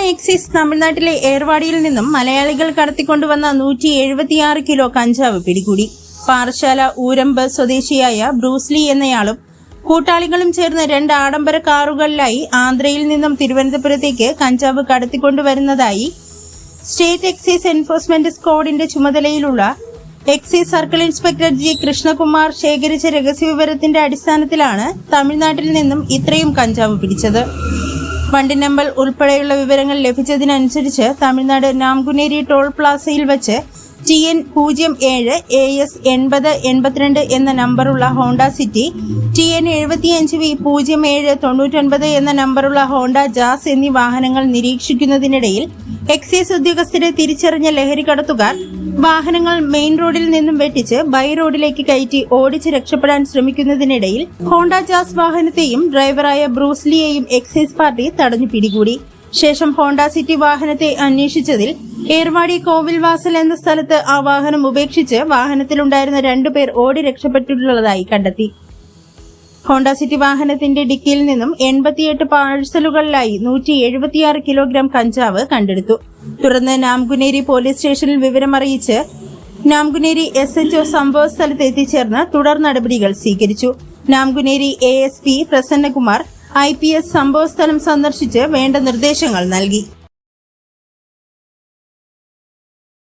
Excise തമിഴ്നാട്ടിലെ ഏർവാടിയിൽ നിന്നും മലയാളികൾ കടത്തിക്കൊണ്ടുവന്ന 176 കിലോ കഞ്ചാവ് പിടികൂടി. പാറശാല ഊരമ്പ് സ്വദേശിയായ ബ്രൂസ്ലി എന്നയാളും കൂട്ടാളികളും ചേർന്ന് 2 ആഡംബര കാറുകളിലായി ആന്ധ്രയിൽ നിന്നും തിരുവനന്തപുരത്തേക്ക് കഞ്ചാവ് കടത്തിക്കൊണ്ടുവരുന്നതായി സ്റ്റേറ്റ് എക്സൈസ് എൻഫോഴ്സ്മെന്റ് സ്ക്വാഡിന്റെ ചുമതലയിലുള്ള excise circle inspector G Krishnakumar ശേഖരിച്ച രഹസ്യവിവരത്തിന്റെ അടിസ്ഥാനത്തിലാണ് തമിഴ്നാട്ടിൽ നിന്നും ഇത്രയും കഞ്ചാവ് പിടിച്ചത്. വണ്ടി നമ്പർ ഉൾപ്പെടെയുള്ള വിവരങ്ങൾ ലഭിച്ചതിനനുസരിച്ച് തമിഴ്നാട് നാംകുനേരി ടോൾ പ്ലാസയിൽ വെച്ച് TN 07 AS 8082 എന്ന നമ്പറുള്ള ഹോണ്ട സിറ്റി, TN 75V 0799 എന്ന നമ്പറുള്ള ഹോണ്ട ജാസ് എന്നീ വാഹനങ്ങൾ നിരീക്ഷിക്കുന്നതിനിടയിൽ എക്സൈസ് ഉദ്യോഗസ്ഥരെ തിരിച്ചറിഞ്ഞ ലഹരി കടത്തുകാർ വാഹനങ്ങൾ മെയിൻ റോഡിൽ നിന്നും വെട്ടിച്ച് ബൈ റോഡിലേക്ക് കയറ്റി ഓടിച്ച് രക്ഷപ്പെടാൻ ശ്രമിക്കുന്നതിനിടയിൽ ഹോണ്ട ജാസ് വാഹനത്തെയും ഡ്രൈവറായ ബ്രൂസ്ലിയെയും എക്സൈസ് പാർട്ടി തടഞ്ഞു പിടികൂടി. ശേഷം ഹോണ്ട സിറ്റി വാഹനത്തെ അന്വേഷിച്ചതിൽ ഏർവാടി കോവിൽവാസൽ എന്ന സ്ഥലത്ത് ആ വാഹനം ഉപേക്ഷിച്ച് വാഹനത്തിലുണ്ടായിരുന്ന 2 പേർ ഓടി രക്ഷപ്പെട്ടിട്ടുള്ളതായി കണ്ടെത്തി. ഹോണ്ട സിറ്റി വാഹനത്തിന്റെ ഡിക്കിയിൽ നിന്നും 88 പാഴ്സലുകളിലായി 176 കിലോഗ്രാം കഞ്ചാവ് കണ്ടെടുത്തു. തുടർന്ന് നാംകുനേരി പോലീസ് സ്റ്റേഷനിൽ വിവരമറിയിച്ച് നാംകുനേരി SHO സംഭവ സ്ഥലത്ത് എത്തിച്ചേർന്ന് തുടർ നടപടികൾ സ്വീകരിച്ചു. നാംകുനേരി ASP പ്രസന്നകുമാർ IPS സംഭവസ്ഥലം സന്ദർശിച്ച് വേണ്ട നിർദ്ദേശങ്ങൾ നൽകി.